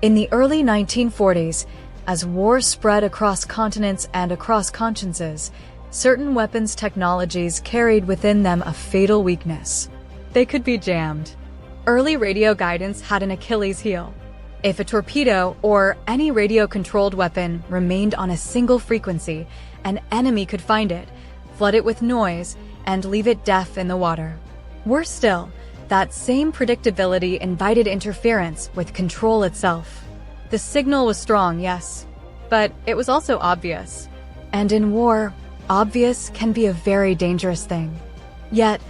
In the early 1940s, as war spread across continents and across consciences, certain weapons technologies carried within them a fatal weakness. They could be jammed. Early radio guidance had an Achilles heel. If a torpedo or any radio-controlled weapon remained on a single frequency, an enemy could find it, flood it with noise, and leave it deaf in the water. Worse still, that same predictability invited interference with control itself. The signal was strong, yes, but it was also obvious. And in war, obvious can be a very dangerous thing. Yet,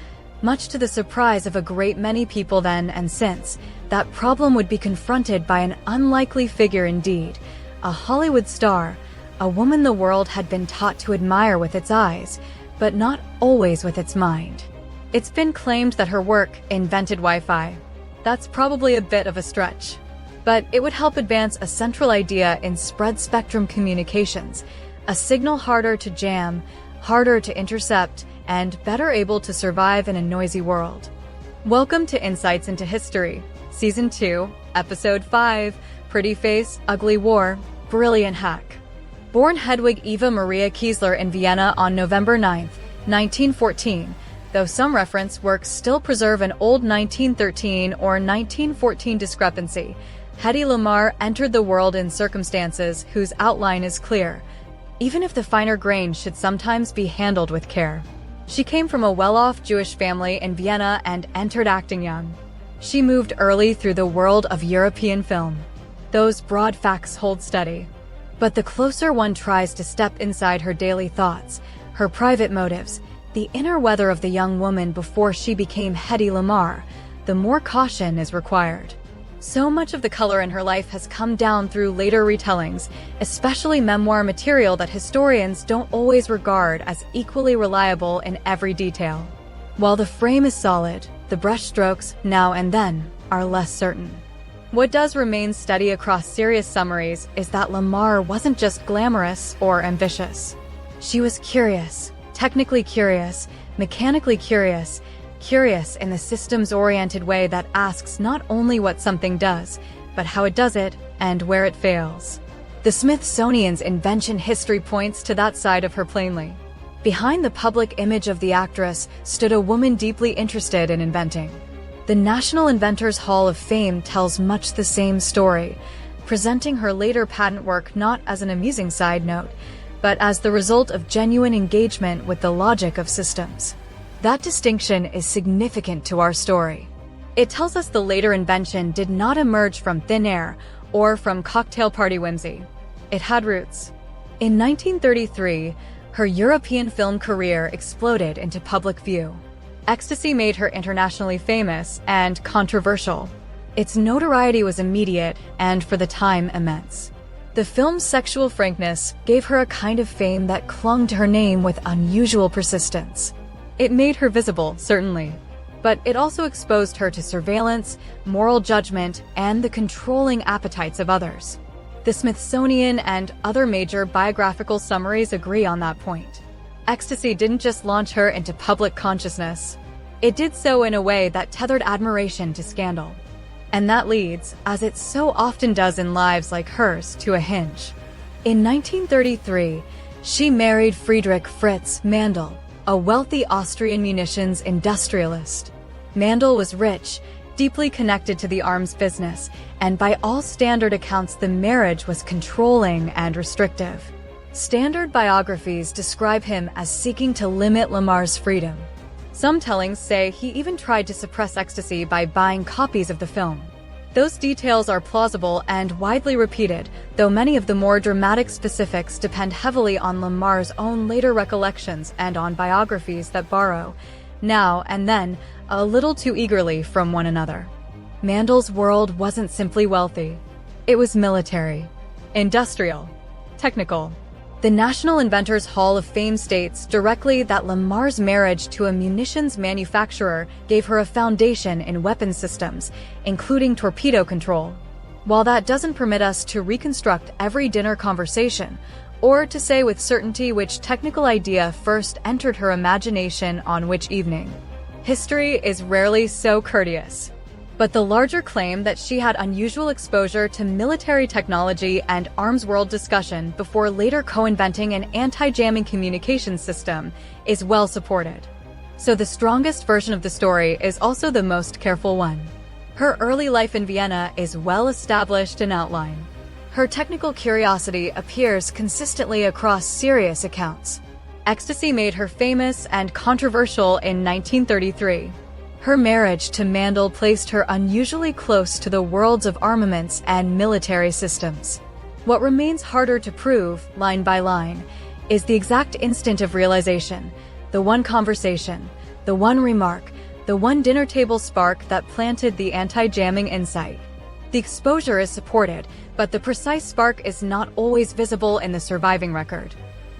much to the surprise of a great many people then and since, that problem would be confronted by an unlikely figure indeed, a Hollywood star, a woman the world had been taught to admire with its eyes, but not always with its mind. It's been claimed that her work invented Wi-Fi. That's probably a bit of a stretch, but it would help advance a central idea in spread-spectrum communications, a signal harder to jam, harder to intercept, and better able to survive in a noisy world. Welcome to Insights into History, Season 2, Episode 5, Pretty Face, Ugly War, Brilliant Hack. Born Hedwig Eva Maria Kiesler in Vienna on November 9, 1914, though some reference works still preserve an old 1913 or 1914 discrepancy, Hedy Lamarr entered the world in circumstances whose outline is clear, even if the finer grains should sometimes be handled with care. She came from a well-off Jewish family in Vienna and entered acting young. She moved early through the world of European film. Those broad facts hold steady. But the closer one tries to step inside her daily thoughts, her private motives, the inner weather of the young woman before she became Hedy Lamarr, the more caution is required. So much of the color in her life has come down through later retellings, especially memoir material that historians don't always regard as equally reliable in every detail. While the frame is solid, the brushstrokes, now and then, are less certain. What does remain steady across serious summaries is that Lamarr wasn't just glamorous or ambitious. She was curious, technically curious, mechanically curious, curious in the systems-oriented way that asks not only what something does, but how it does it and where it fails. The Smithsonian's invention history points to that side of her plainly. Behind the public image of the actress stood a woman deeply interested in inventing. The National Inventors Hall of Fame tells much the same story, presenting her later patent work not as an amusing side note, but as the result of genuine engagement with the logic of systems. That distinction is significant to our story. It tells us the later invention did not emerge from thin air or from cocktail party whimsy. It had roots. In 1933, her European film career exploded into public view. Ecstasy made her internationally famous and controversial. Its notoriety was immediate and, for the time, immense. The film's sexual frankness gave her a kind of fame that clung to her name with unusual persistence. It made her visible, certainly, but it also exposed her to surveillance, moral judgment, and the controlling appetites of others. The Smithsonian and other major biographical summaries agree on that point. Ecstasy didn't just launch her into public consciousness. It did so in a way that tethered admiration to scandal. And that leads, as it so often does in lives like hers, to a hinge. In 1933, she married Friedrich Fritz Mandl, a wealthy Austrian munitions industrialist. Mandl was rich, deeply connected to the arms business, and by all standard accounts the marriage was controlling and restrictive. Standard biographies describe him as seeking to limit Lamarr's freedom. Some tellings say he even tried to suppress ecstasy by buying copies of the film. Those details are plausible and widely repeated, though many of the more dramatic specifics depend heavily on Lamarr's own later recollections and on biographies that borrow, now and then, a little too eagerly from one another. Mandl's world wasn't simply wealthy. It was military, industrial, technical. The National Inventors Hall of Fame states directly that Lamarr's marriage to a munitions manufacturer gave her a foundation in weapons systems, including torpedo control. While that doesn't permit us to reconstruct every dinner conversation, or to say with certainty which technical idea first entered her imagination on which evening, history is rarely so courteous. But the larger claim that she had unusual exposure to military technology and arms world discussion before later co-inventing an anti-jamming communications system is well supported. So the strongest version of the story is also the most careful one. Her early life in Vienna is well established and outlined. Her technical curiosity appears consistently across serious accounts. Ecstasy made her famous and controversial in 1933. Her marriage to Mandel placed her unusually close to the worlds of armaments and military systems. What remains harder to prove, line by line, is the exact instant of realization, the one conversation, the one remark, the one dinner table spark that planted the anti-jamming insight. The exposure is supported, but the precise spark is not always visible in the surviving record.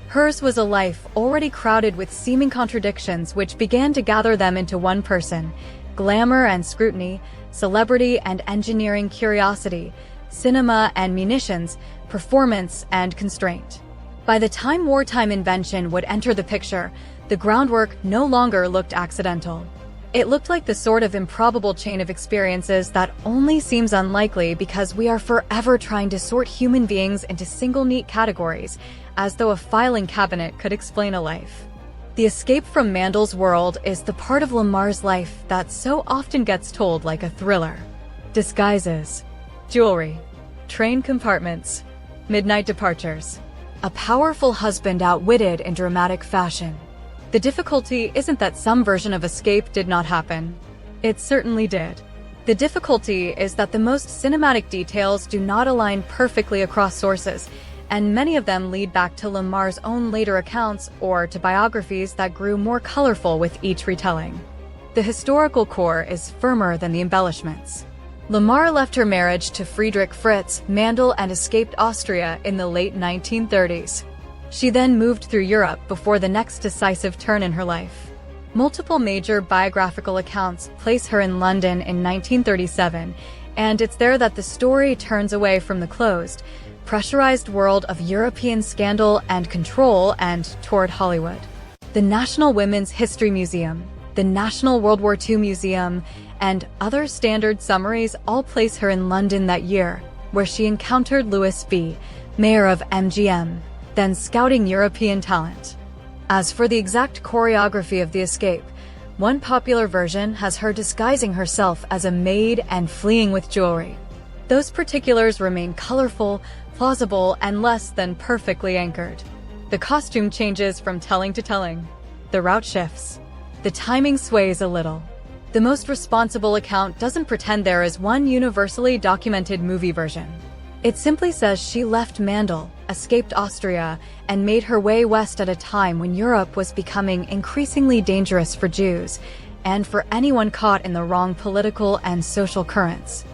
Hers was a life already crowded with seeming contradictions which began to gather them into one person: glamour and scrutiny, celebrity and engineering curiosity, cinema and munitions, performance and constraint. By the time wartime invention would enter the picture, the groundwork no longer looked accidental. It looked like the sort of improbable chain of experiences that only seems unlikely because we are forever trying to sort human beings into single neat categories, as though a filing cabinet could explain a life. The escape from Mandel's world is the part of Lamarr's life that so often gets told like a thriller. Disguises, jewelry, train compartments, midnight departures. A powerful husband outwitted in dramatic fashion. The difficulty isn't that some version of escape did not happen. It certainly did. The difficulty is that the most cinematic details do not align perfectly across sources, and many of them lead back to Lamarr's own later accounts or to biographies that grew more colorful with each retelling. The historical core is firmer than the embellishments. Lamarr left her marriage to Friedrich Fritz Mandel and escaped Austria in the late 1930s. She then moved through Europe before the next decisive turn in her life. Multiple major biographical accounts place her in London in 1937, and it's there that the story turns away from the closed, pressurized world of European scandal and control and toward Hollywood. The National Women's History Museum, the National World War II Museum, and other standard summaries all place her in London that year, where she encountered Louis B., mayor of MGM, then scouting European talent. As for the exact choreography of the escape, one popular version has her disguising herself as a maid and fleeing with jewelry. Those particulars remain colorful, plausible, and less than perfectly anchored. The costume changes from telling to telling. The route shifts. The timing sways a little. The most responsible account doesn't pretend there is one universally documented movie version. It simply says she left Mandel, escaped Austria, and made her way west at a time when Europe was becoming increasingly dangerous for Jews, and for anyone caught in the wrong political and social currents.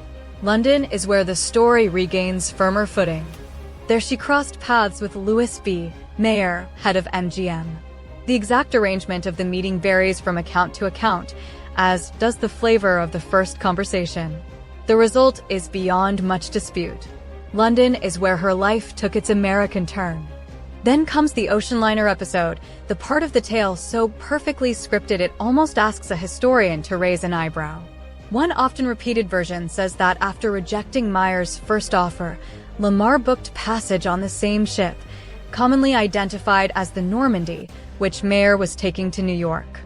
London is where the story regains firmer footing. There she crossed paths with Louis B., mayor, head of MGM. The exact arrangement of the meeting varies from account to account, as does the flavor of the first conversation. The result is beyond much dispute. London is where her life took its American turn. Then comes the ocean liner episode, the part of the tale so perfectly scripted it almost asks a historian to raise an eyebrow. One often repeated version says that after rejecting Meyer's first offer, Lamarr booked passage on the same ship, commonly identified as the Normandy, which Meyer was taking to New York.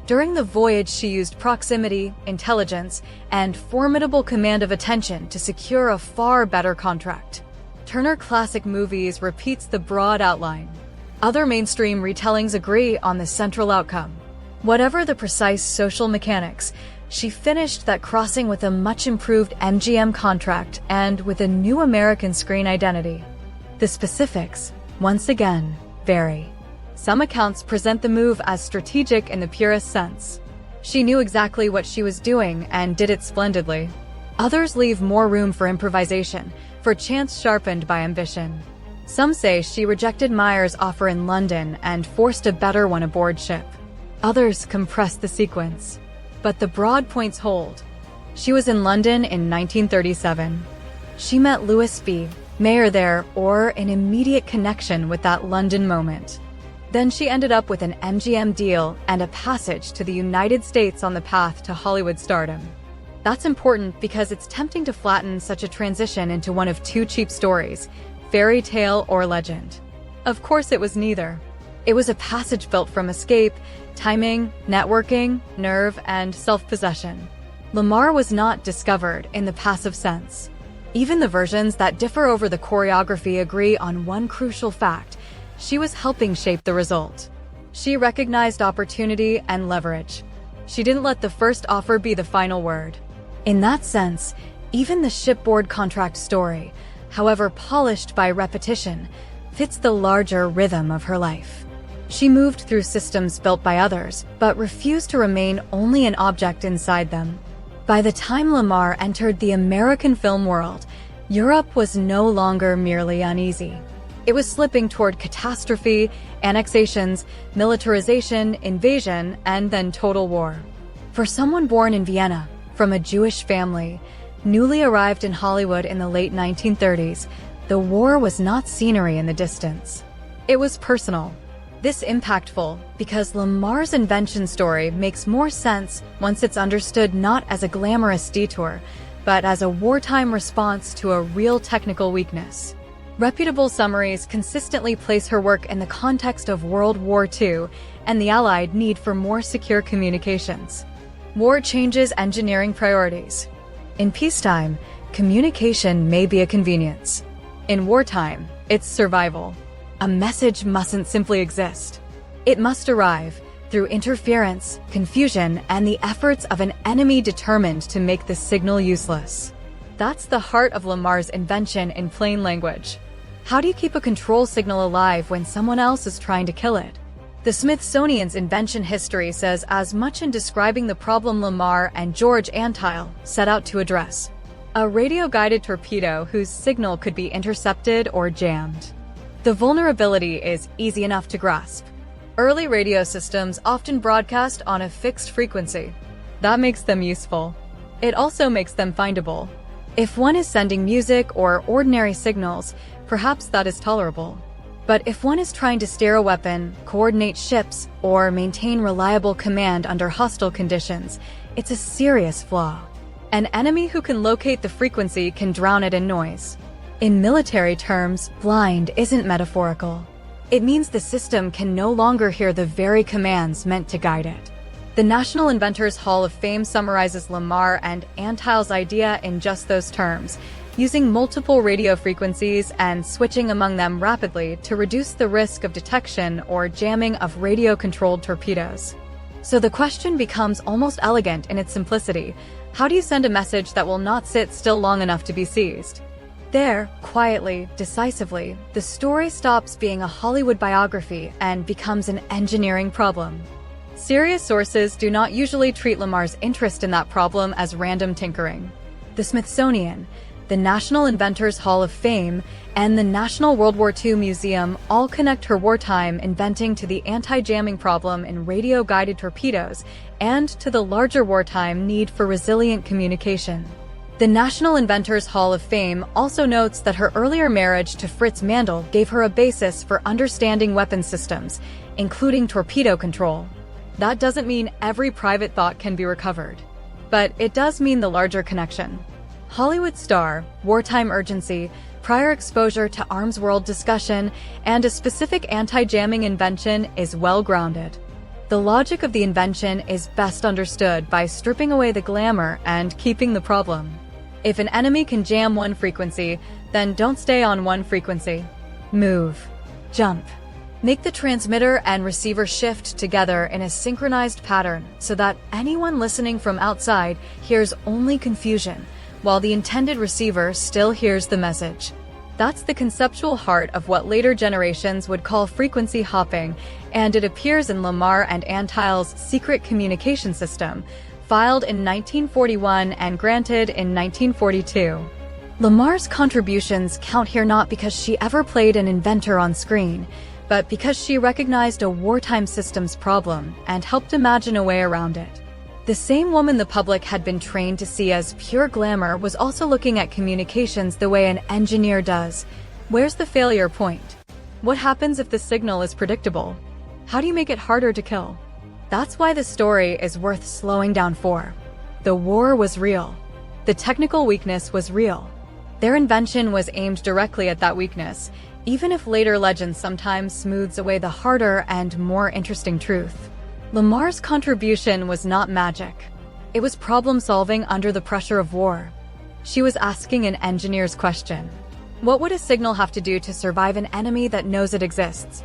During the voyage, she used proximity, intelligence, and formidable command of attention to secure a far better contract. Turner Classic Movies repeats the broad outline. Other mainstream retellings agree on the central outcome. Whatever the precise social mechanics, she finished that crossing with a much improved MGM contract and with a new American screen identity. The specifics, once again, vary. Some accounts present the move as strategic in the purest sense. She knew exactly what she was doing and did it splendidly. Others leave more room for improvisation, for chance sharpened by ambition. Some say she rejected Meyer's offer in London and forced a better one aboard ship. Others compress the sequence. But the broad points hold. She was in London in 1937. She met Louis B., mayor there, or in immediate connection with that London moment. Then she ended up with an MGM deal and a passage to the United States on the path to Hollywood stardom. That's important because it's tempting to flatten such a transition into one of two cheap stories, fairy tale or legend. Of course it was neither. It was a passage built from escape, timing, networking, nerve, and self-possession. Lamarr was not discovered in the passive sense. Even the versions that differ over the choreography agree on one crucial fact: she was helping shape the result. She recognized opportunity and leverage. She didn't let the first offer be the final word. In that sense, even the shipboard contract story, however polished by repetition, fits the larger rhythm of her life. She moved through systems built by others, but refused to remain only an object inside them. By the time Lamarr entered the American film world, Europe was no longer merely uneasy. It was slipping toward catastrophe, annexations, militarization, invasion, and then total war. For someone born in Vienna, from a Jewish family, newly arrived in Hollywood in the late 1930s, the war was not scenery in the distance. It was personal. This impactful because Lamarr's invention story makes more sense once it's understood not as a glamorous detour, but as a wartime response to a real technical weakness. Reputable summaries consistently place her work in the context of World War II and the Allied need for more secure communications. War changes engineering priorities. In peacetime, communication may be a convenience. In wartime, it's survival. A message mustn't simply exist. It must arrive through interference, confusion, and the efforts of an enemy determined to make the signal useless. That's the heart of Lamarr's invention in plain language. How do you keep a control signal alive when someone else is trying to kill it? The Smithsonian's invention history says as much in describing the problem Lamarr and George Antheil set out to address: a radio-guided torpedo whose signal could be intercepted or jammed. The vulnerability is easy enough to grasp. Early radio systems often broadcast on a fixed frequency. That makes them useful. It also makes them findable. If one is sending music or ordinary signals, perhaps that is tolerable. But if one is trying to steer a weapon, coordinate ships, or maintain reliable command under hostile conditions, it's a serious flaw. An enemy who can locate the frequency can drown it in noise. In military terms, blind isn't metaphorical. It means the system can no longer hear the very commands meant to guide it. The National Inventors Hall of Fame summarizes Lamarr and Antheil's idea in just those terms, using multiple radio frequencies and switching among them rapidly to reduce the risk of detection or jamming of radio-controlled torpedoes. So the question becomes almost elegant in its simplicity: how do you send a message that will not sit still long enough to be seized? There, quietly, decisively, the story stops being a Hollywood biography and becomes an engineering problem. Serious sources do not usually treat Lamarr's interest in that problem as random tinkering. The Smithsonian, the National Inventors Hall of Fame, and the National World War II Museum all connect her wartime inventing to the anti-jamming problem in radio-guided torpedoes and to the larger wartime need for resilient communication. The National Inventors Hall of Fame also notes that her earlier marriage to Fritz Mandl gave her a basis for understanding weapon systems, including torpedo control. That doesn't mean every private thought can be recovered, but it does mean the larger connection. Hollywood star, wartime urgency, prior exposure to arms world discussion, and a specific anti-jamming invention is well-grounded. The logic of the invention is best understood by stripping away the glamour and keeping the problem. If an enemy can jam one frequency, then don't stay on one frequency. Move. Jump. Make the transmitter and receiver shift together in a synchronized pattern so that anyone listening from outside hears only confusion, while the intended receiver still hears the message. That's the conceptual heart of what later generations would call frequency hopping, and it appears in Lamarr and Antheil's secret communication system, filed in 1941 and granted in 1942. Lamarr's contributions count here not because she ever played an inventor on screen, but because she recognized a wartime systems problem and helped imagine a way around it. The same woman the public had been trained to see as pure glamour was also looking at communications the way an engineer does. Where's the failure point? What happens if the signal is predictable? How do you make it harder to kill? That's why the story is worth slowing down for. The war was real. The technical weakness was real. Their invention was aimed directly at that weakness, even if later legend sometimes smooths away the harder and more interesting truth. Lamarr's contribution was not magic. It was problem-solving under the pressure of war. She was asking an engineer's question. What would a signal have to do to survive an enemy that knows it exists?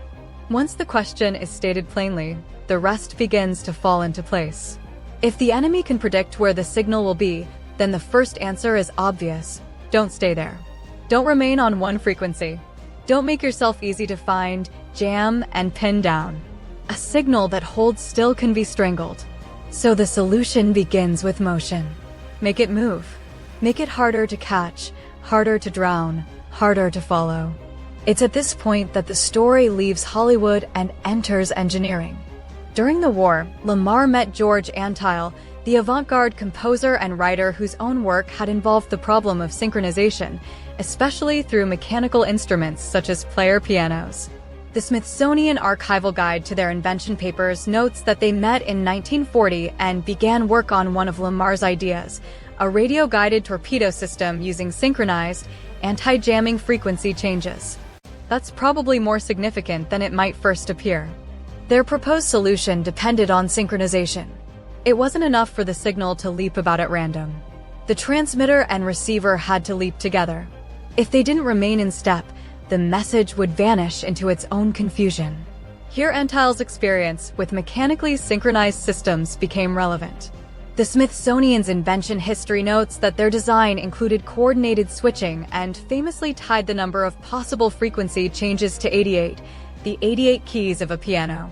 Once the question is stated plainly, the rest begins to fall into place. If the enemy can predict where the signal will be, then the first answer is obvious. Don't stay there. Don't remain on one frequency. Don't make yourself easy to find, jam, and pin down. A signal that holds still can be strangled. So the solution begins with motion. Make it move. Make it harder to catch, harder to drown, harder to follow. It's at this point that the story leaves Hollywood and enters engineering. During the war, Lamarr met George Antheil, the avant-garde composer and writer whose own work had involved the problem of synchronization, especially through mechanical instruments such as player pianos. The Smithsonian Archival Guide to their invention papers notes that they met in 1940 and began work on one of Lamarr's ideas, a radio-guided torpedo system using synchronized, anti-jamming frequency changes. That's probably more significant than it might first appear. Their proposed solution depended on synchronization. It wasn't enough for the signal to leap about at random. The transmitter and receiver had to leap together. If they didn't remain in step, the message would vanish into its own confusion. Here Antheil's experience with mechanically synchronized systems became relevant. The Smithsonian's invention history notes that their design included coordinated switching and famously tied the number of possible frequency changes to 88, the 88 keys of a piano.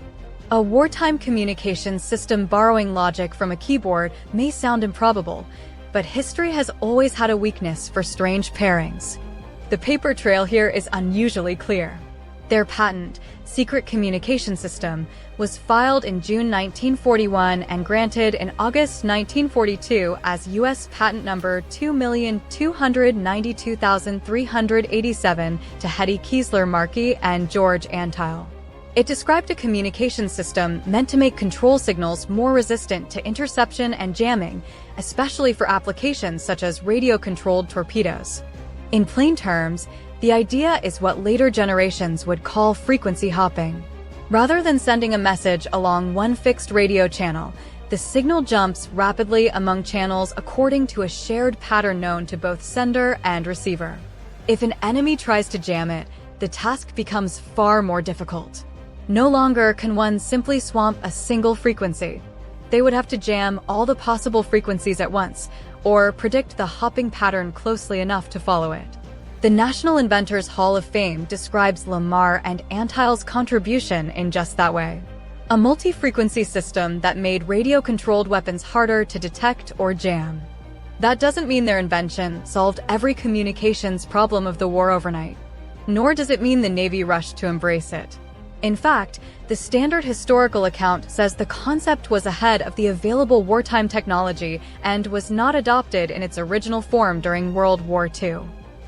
A wartime communications system borrowing logic from a keyboard may sound improbable, but history has always had a weakness for strange pairings. The paper trail here is unusually clear. Their patent, Secret Communication System, was filed in June 1941 and granted in August 1942 as U.S. Patent Number 2,292,387 to Hedy Lamarr and George Antheil. It described a communication system meant to make control signals more resistant to interception and jamming, especially for applications such as radio-controlled torpedoes. In plain terms, the idea is what later generations would call frequency hopping. Rather than sending a message along one fixed radio channel, the signal jumps rapidly among channels according to a shared pattern known to both sender and receiver. If an enemy tries to jam it, the task becomes far more difficult. No longer can one simply swamp a single frequency. They would have to jam all the possible frequencies at once, or predict the hopping pattern closely enough to follow it. The National Inventors Hall of Fame describes Lamarr and Antheil's contribution in just that way. A multi-frequency system that made radio-controlled weapons harder to detect or jam. That doesn't mean their invention solved every communications problem of the war overnight. Nor does it mean the Navy rushed to embrace it. In fact, the standard historical account says the concept was ahead of the available wartime technology and was not adopted in its original form during World War II.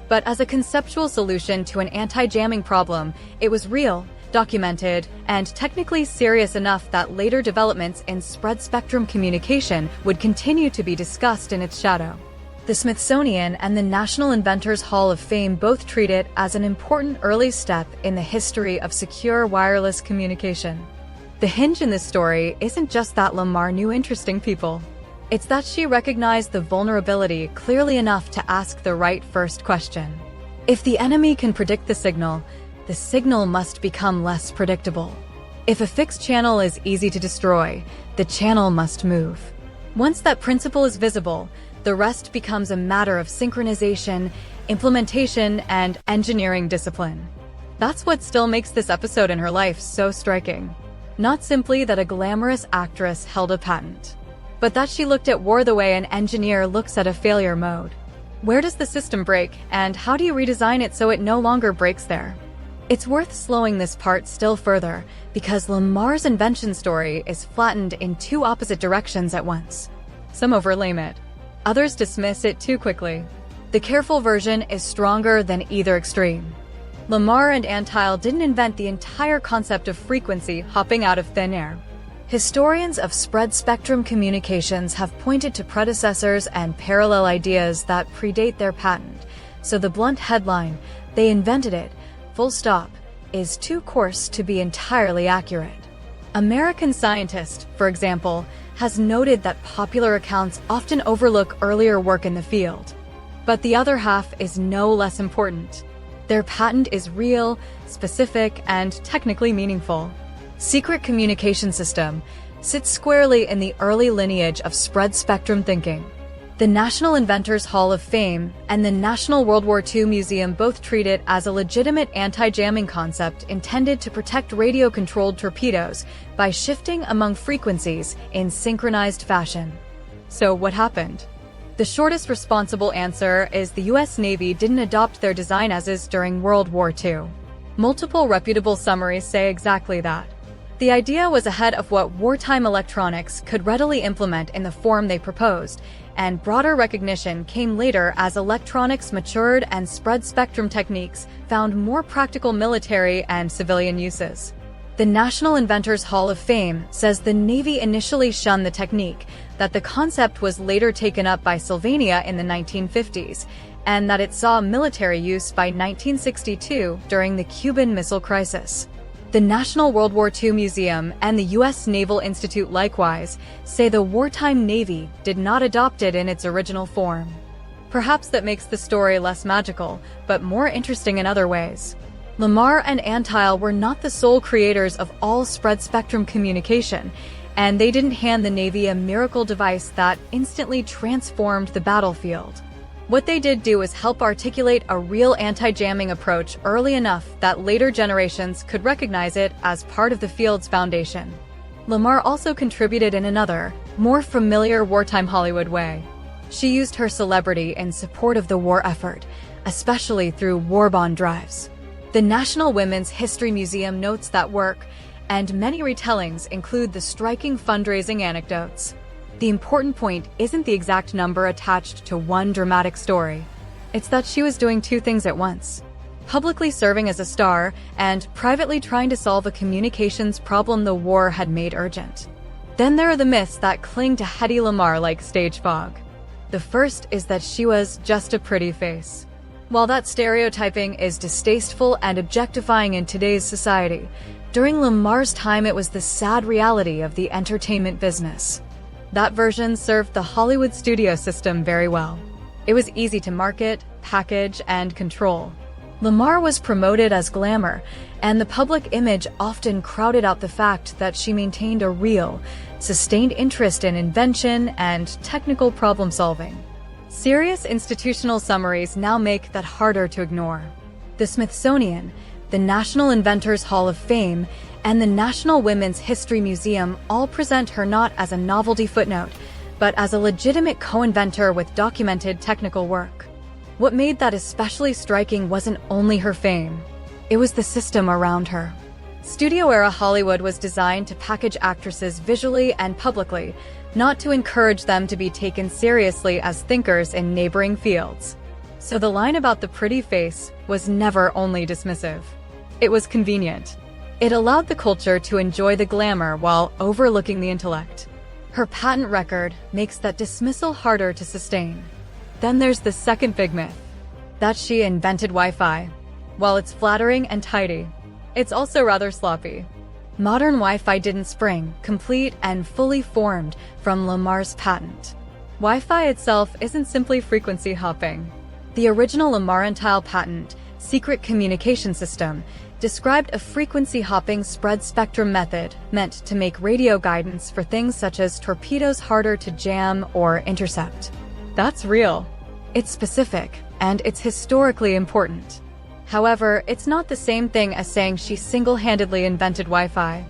But as a conceptual solution to an anti-jamming problem, it was real, documented, and technically serious enough that later developments in spread-spectrum communication would continue to be discussed in its shadow. The Smithsonian and the National Inventors Hall of Fame both treat it as an important early step in the history of secure wireless communication. The hinge in this story isn't just that Lamarr knew interesting people. It's that she recognized the vulnerability clearly enough to ask the right first question. If the enemy can predict the signal must become less predictable. If a fixed channel is easy to destroy, the channel must move. Once that principle is visible, the rest becomes a matter of synchronization, implementation, and engineering discipline. That's what still makes this episode in her life so striking. Not simply that a glamorous actress held a patent, but that she looked at war the way an engineer looks at a failure mode. Where does the system break, and how do you redesign it so it no longer breaks there? It's worth slowing this part still further, because Lamarr's invention story is flattened in two opposite directions at once. Some overlame it. Others dismiss it too quickly. The careful version is stronger than either extreme. Lamarr and Antheil didn't invent the entire concept of frequency hopping out of thin air. Historians of spread-spectrum communications have pointed to predecessors and parallel ideas that predate their patent, so the blunt headline, "They invented it, full stop," is too coarse to be entirely accurate. American Scientist, for example, has noted that popular accounts often overlook earlier work in the field. But the other half is no less important. Their patent is real, specific, and technically meaningful. Secret Communication System sits squarely in the early lineage of spread-spectrum thinking. The National Inventors Hall of Fame and the National World War II Museum both treat it as a legitimate anti-jamming concept intended to protect radio-controlled torpedoes by shifting among frequencies in synchronized fashion. So what happened? The shortest responsible answer is the US Navy didn't adopt their design as is during World War II. Multiple reputable summaries say exactly that. The idea was ahead of what wartime electronics could readily implement in the form they proposed, and broader recognition came later as electronics matured and spread-spectrum techniques found more practical military and civilian uses. The National Inventors Hall of Fame says the Navy initially shunned the technique, that the concept was later taken up by Sylvania in the 1950s, and that it saw military use by 1962 during the Cuban Missile Crisis. The National World War II Museum and the U.S. Naval Institute likewise say the wartime Navy did not adopt it in its original form. Perhaps that makes the story less magical, but more interesting in other ways. Lamarr and Antheil were not the sole creators of all spread-spectrum communication, and they didn't hand the Navy a miracle device that instantly transformed the battlefield. What they did do is help articulate a real anti-jamming approach early enough that later generations could recognize it as part of the field's foundation. Lamarr also contributed in another, more familiar wartime Hollywood way. She used her celebrity in support of the war effort, especially through war bond drives. The National Women's History Museum notes that work, and many retellings include the striking fundraising anecdotes. The important point isn't the exact number attached to one dramatic story. It's that she was doing two things at once: publicly serving as a star and privately trying to solve a communications problem the war had made urgent. Then there are the myths that cling to Hedy Lamarr like stage fog. The first is that she was just a pretty face. While that stereotyping is distasteful and objectifying in today's society, during Lamarr's time it was the sad reality of the entertainment business. That version served the Hollywood studio system very well. It was easy to market, package, and control. Lamarr was promoted as glamour, and the public image often crowded out the fact that she maintained a real, sustained interest in invention and technical problem-solving. Serious institutional summaries now make that harder to ignore. The Smithsonian, the National Inventors Hall of Fame, and the National Women's History Museum all present her not as a novelty footnote, but as a legitimate co-inventor with documented technical work. What made that especially striking wasn't only her fame. It was the system around her. Studio-era Hollywood was designed to package actresses visually and publicly, not to encourage them to be taken seriously as thinkers in neighboring fields. So the line about the pretty face was never only dismissive. It was convenient. It allowed the culture to enjoy the glamour while overlooking the intellect. Her patent record makes that dismissal harder to sustain. Then there's the second big myth, that she invented Wi-Fi. While it's flattering and tidy, it's also rather sloppy. Modern Wi-Fi didn't spring, complete and fully formed, from Lamarr's patent. Wi-Fi itself isn't simply frequency hopping. The original Lamarr-Antheil patent, Secret Communication System, described a frequency-hopping spread-spectrum method meant to make radio guidance for things such as torpedoes harder to jam or intercept. That's real. It's specific, and it's historically important. However, it's not the same thing as saying she single-handedly invented Wi-Fi.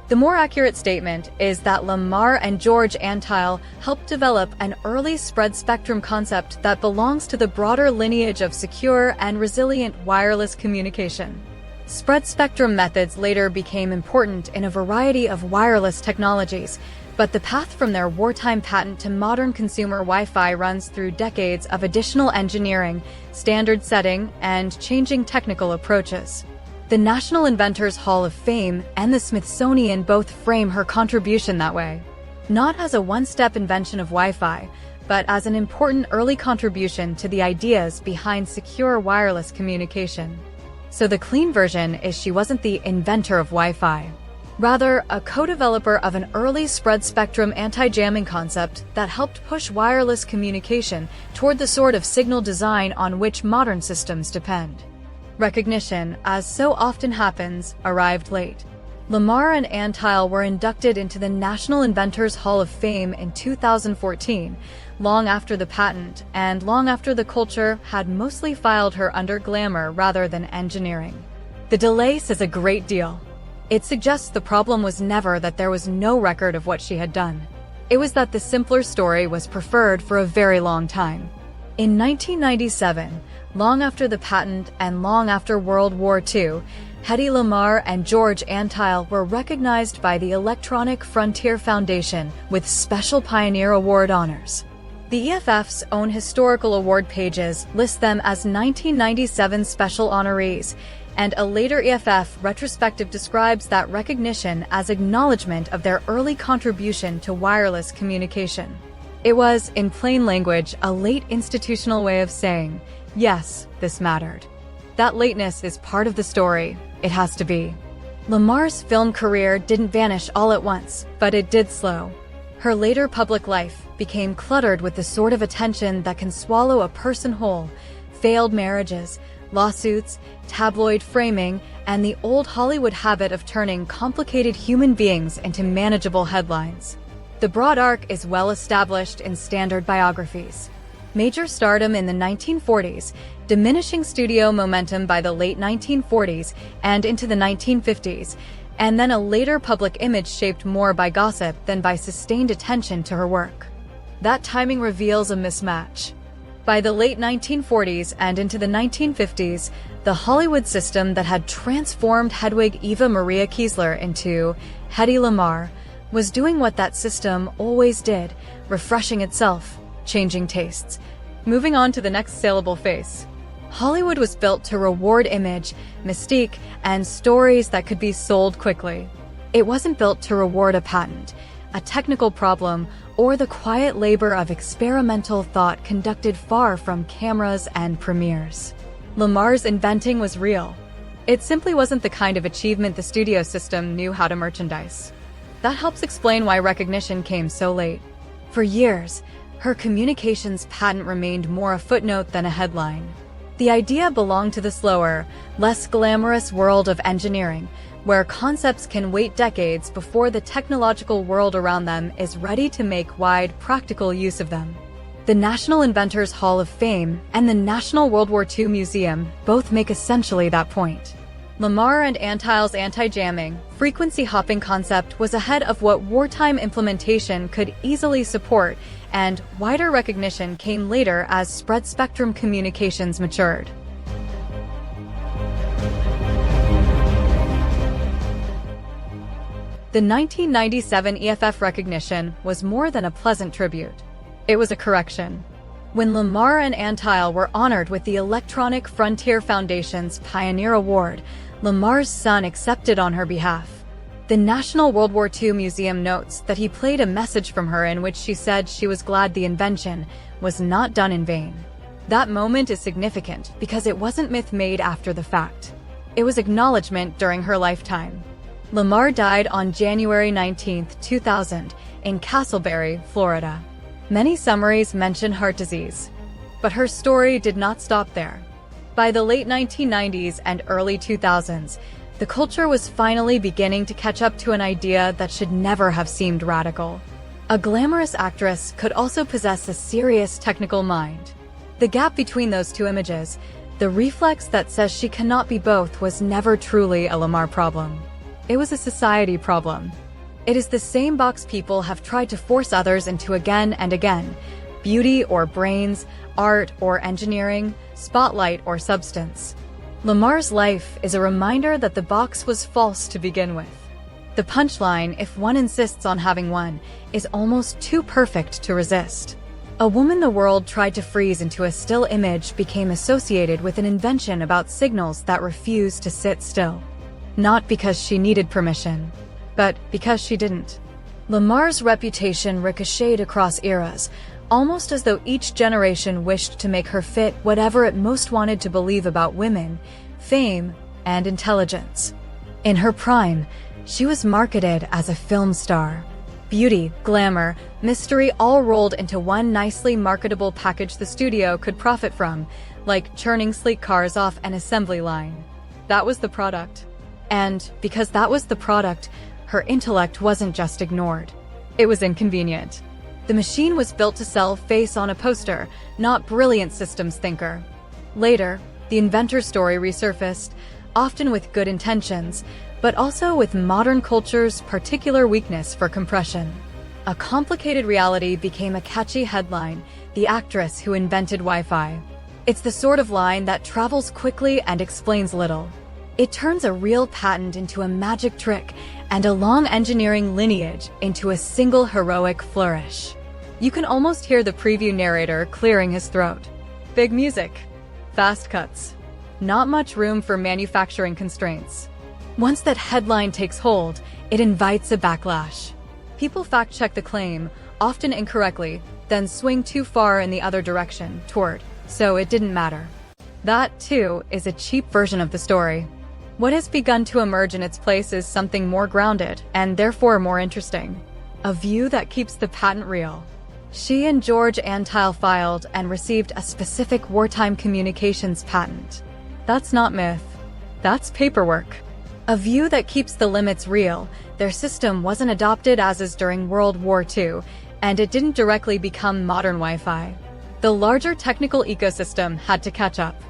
The more accurate statement is that Lamarr and George Antheil helped develop an early spread-spectrum concept that belongs to the broader lineage of secure and resilient wireless communication. Spread-spectrum methods later became important in a variety of wireless technologies, but the path from their wartime patent to modern consumer Wi-Fi runs through decades of additional engineering, standard setting, and changing technical approaches. The National Inventors Hall of Fame and the Smithsonian both frame her contribution that way. Not as a one-step invention of Wi-Fi, but as an important early contribution to the ideas behind secure wireless communication. So the clean version is she wasn't the inventor of Wi-Fi. Rather, a co-developer of an early spread-spectrum anti-jamming concept that helped push wireless communication toward the sort of signal design on which modern systems depend. Recognition, as so often happens, arrived late. Lamarr and Antheil were inducted into the National Inventors Hall of Fame in 2014, long after the patent and long after the culture had mostly filed her under glamour rather than engineering. The delay says a great deal. It suggests the problem was never that there was no record of what she had done. It was that the simpler story was preferred for a very long time. In 1997, long after the patent and long after World War II, Hedy Lamarr and George Antheil were recognized by the Electronic Frontier Foundation with Special Pioneer Award honors. The EFF's own historical award pages list them as 1997 special honorees, and a later EFF retrospective describes that recognition as acknowledgement of their early contribution to wireless communication. It was, in plain language, a late institutional way of saying, yes, this mattered. That lateness is part of the story. It has to be. Lamarr's film career didn't vanish all at once, but it did slow. Her later public life became cluttered with the sort of attention that can swallow a person whole: failed marriages, lawsuits, tabloid framing, and the old Hollywood habit of turning complicated human beings into manageable headlines. The broad arc is well established in standard biographies. Major stardom in the 1940s, diminishing studio momentum by the late 1940s and into the 1950s, and then a later public image shaped more by gossip than by sustained attention to her work. That timing reveals a mismatch. By the late 1940s and into the 1950s, the Hollywood system that had transformed Hedwig Eva Maria Kiesler into Hedy Lamarr was doing what that system always did, refreshing itself, changing tastes, moving on to the next saleable face. Hollywood was built to reward image, mystique, and stories that could be sold quickly. It wasn't built to reward a patent, a technical problem, or the quiet labor of experimental thought conducted far from cameras and premieres. Lamarr's inventing was real. It simply wasn't the kind of achievement the studio system knew how to merchandise. That helps explain why recognition came so late. For years, her communications patent remained more a footnote than a headline. The idea belonged to the slower, less glamorous world of engineering, where concepts can wait decades before the technological world around them is ready to make wide, practical use of them. The National Inventors Hall of Fame and the National World War II Museum both make essentially that point. Lamarr and Antheil's anti-jamming, frequency hopping concept was ahead of what wartime implementation could easily support, and wider recognition came later as spread-spectrum communications matured. The 1997 EFF recognition was more than a pleasant tribute. It was a correction. When Lamarr and Antheil were honored with the Electronic Frontier Foundation's Pioneer Award, Lamarr's son accepted on her behalf. The National World War II Museum notes that he played a message from her in which she said she was glad the invention was not done in vain. That moment is significant because it wasn't myth-made after the fact. It was acknowledgement during her lifetime. Lamarr died on January 19, 2000, in Castleberry, Florida. Many summaries mention heart disease, but her story did not stop there. By the late 1990s and early 2000s, the culture was finally beginning to catch up to an idea that should never have seemed radical. A glamorous actress could also possess a serious technical mind. The gap between those two images, the reflex that says she cannot be both, was never truly a Lamarr problem. It was a society problem. It is the same box people have tried to force others into again and again: beauty or brains, art or engineering, spotlight or substance. Lamarr's life is a reminder that the box was false to begin with. The punchline, if one insists on having one, is almost too perfect to resist. A woman the world tried to freeze into a still image became associated with an invention about signals that refused to sit still. Not because she needed permission, but because she didn't. Lamarr's reputation ricocheted across eras, almost as though each generation wished to make her fit whatever it most wanted to believe about women, fame, and intelligence. In her prime, she was marketed as a film star. Beauty, glamour, mystery all rolled into one nicely marketable package the studio could profit from, like churning sleek cars off an assembly line. That was the product. And because that was the product, her intellect wasn't just ignored. It was inconvenient. The machine was built to sell face on a poster, not brilliant systems thinker. Later, the inventor story resurfaced, often with good intentions, but also with modern culture's particular weakness for compression. A complicated reality became a catchy headline, the actress who invented Wi-Fi. It's the sort of line that travels quickly and explains little. It turns a real patent into a magic trick and a long engineering lineage into a single heroic flourish. You can almost hear the preview narrator clearing his throat. Big music. Fast cuts. Not much room for manufacturing constraints. Once that headline takes hold, it invites a backlash. People fact-check the claim, often incorrectly, then swing too far in the other direction, toward, so it didn't matter. That, too, is a cheap version of the story. What has begun to emerge in its place is something more grounded, and therefore more interesting. A view that keeps the patent real. She and George Antheil filed and received a specific wartime communications patent. That's not myth. That's paperwork. A view that keeps the limits real. Their system wasn't adopted as is during World War II, and it didn't directly become modern Wi-Fi. The larger technical ecosystem had to catch up.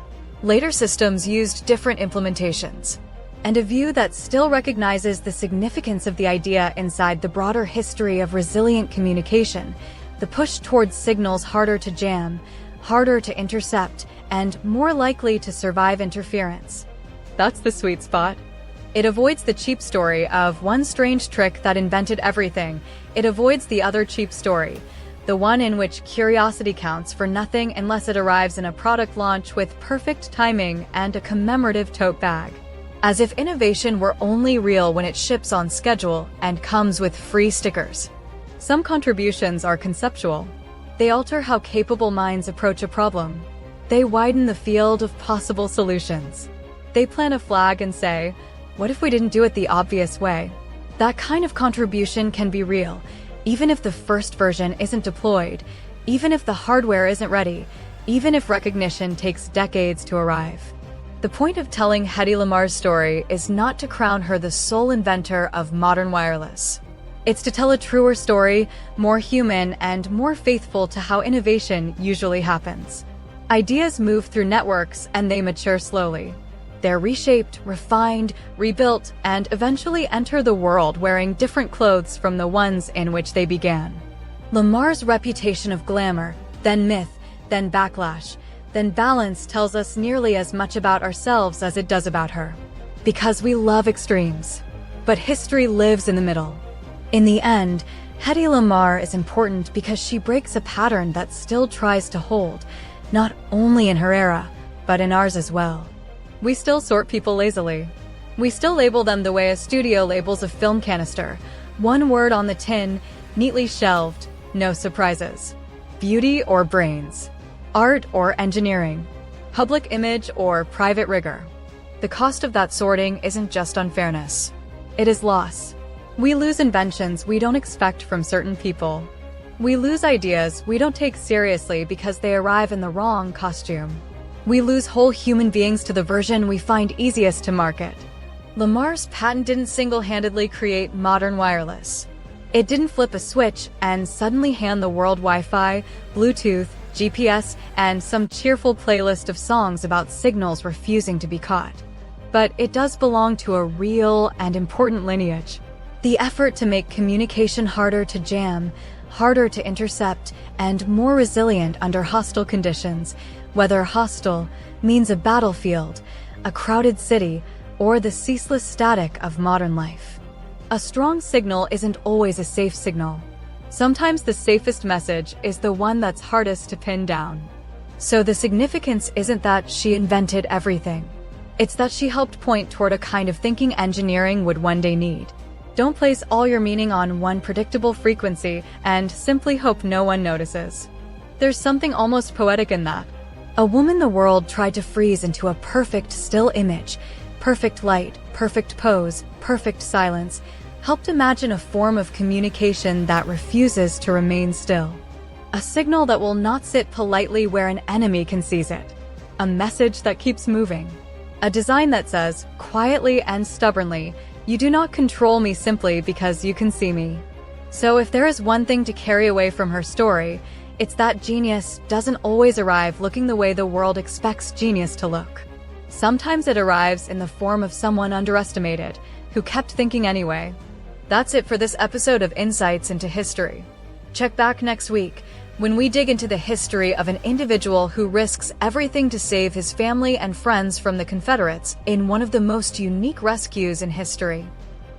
Later systems used different implementations. And a view that still recognizes the significance of the idea inside the broader history of resilient communication, the push towards signals harder to jam, harder to intercept, and more likely to survive interference. That's the sweet spot. It avoids the cheap story of one strange trick that invented everything. It avoids the other cheap story, the one in which curiosity counts for nothing unless it arrives in a product launch with perfect timing and a commemorative tote bag. As if innovation were only real when it ships on schedule and comes with free stickers. Some contributions are conceptual. They alter how capable minds approach a problem. They widen the field of possible solutions. They plant a flag and say, what if we didn't do it the obvious way? That kind of contribution can be real, even if the first version isn't deployed, even if the hardware isn't ready, even if recognition takes decades to arrive. The point of telling Hedy Lamarr's story is not to crown her the sole inventor of modern wireless. It's to tell a truer story, more human and more faithful to how innovation usually happens. Ideas move through networks and they mature slowly. They're reshaped, refined, rebuilt, and eventually enter the world wearing different clothes from the ones in which they began. Lamarr's reputation of glamour, then myth, then backlash, then balance tells us nearly as much about ourselves as it does about her. Because we love extremes. But history lives in the middle. In the end, Hedy Lamarr is important because she breaks a pattern that still tries to hold, not only in her era, but in ours as well. We still sort people lazily. We still label them the way a studio labels a film canister. One word on the tin, neatly shelved, no surprises. Beauty or brains. Art or engineering. Public image or private rigor. The cost of that sorting isn't just unfairness. It is loss. We lose inventions we don't expect from certain people. We lose ideas we don't take seriously because they arrive in the wrong costume. We lose whole human beings to the version we find easiest to market. Lamarr's patent didn't single-handedly create modern wireless. It didn't flip a switch and suddenly hand the world Wi-Fi, Bluetooth, GPS, and some cheerful playlist of songs about signals refusing to be caught. But it does belong to a real and important lineage. The effort to make communication harder to jam, harder to intercept, and more resilient under hostile conditions, whether hostile means a battlefield, a crowded city, or the ceaseless static of modern life. A strong signal isn't always a safe signal. Sometimes the safest message is the one that's hardest to pin down. So the significance isn't that she invented everything. It's that she helped point toward a kind of thinking engineering would one day need. Don't place all your meaning on one predictable frequency and simply hope no one notices. There's something almost poetic in that. A woman the world tried to freeze into a perfect still image, perfect light, perfect pose, perfect silence, helped imagine a form of communication that refuses to remain still. A signal that will not sit politely where an enemy can seize it. A message that keeps moving. A design that says, quietly and stubbornly, you do not control me simply because you can see me. So if there is one thing to carry away from her story, it's that genius doesn't always arrive looking the way the world expects genius to look. Sometimes it arrives in the form of someone underestimated, who kept thinking anyway. That's it for this episode of Insights into History. Check back next week, when we dig into the history of an individual who risks everything to save his family and friends from the Confederates in one of the most unique rescues in history.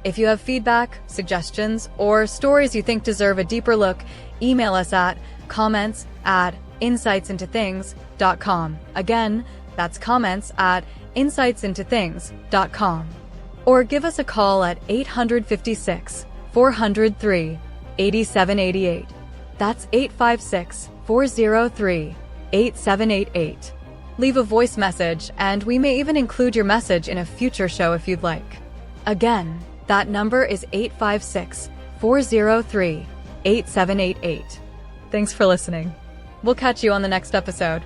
If you have feedback, suggestions, or stories you think deserve a deeper look, email us at comments@insightsintothings.com. Again, that's comments@insightsintothings.com. Or give us a call at 856-403-8788. That's 856-403-8788. Leave a voice message, and we may even include your message in a future show if you'd like. Again, that number is 856-403-8788. Thanks for listening. We'll catch you on the next episode.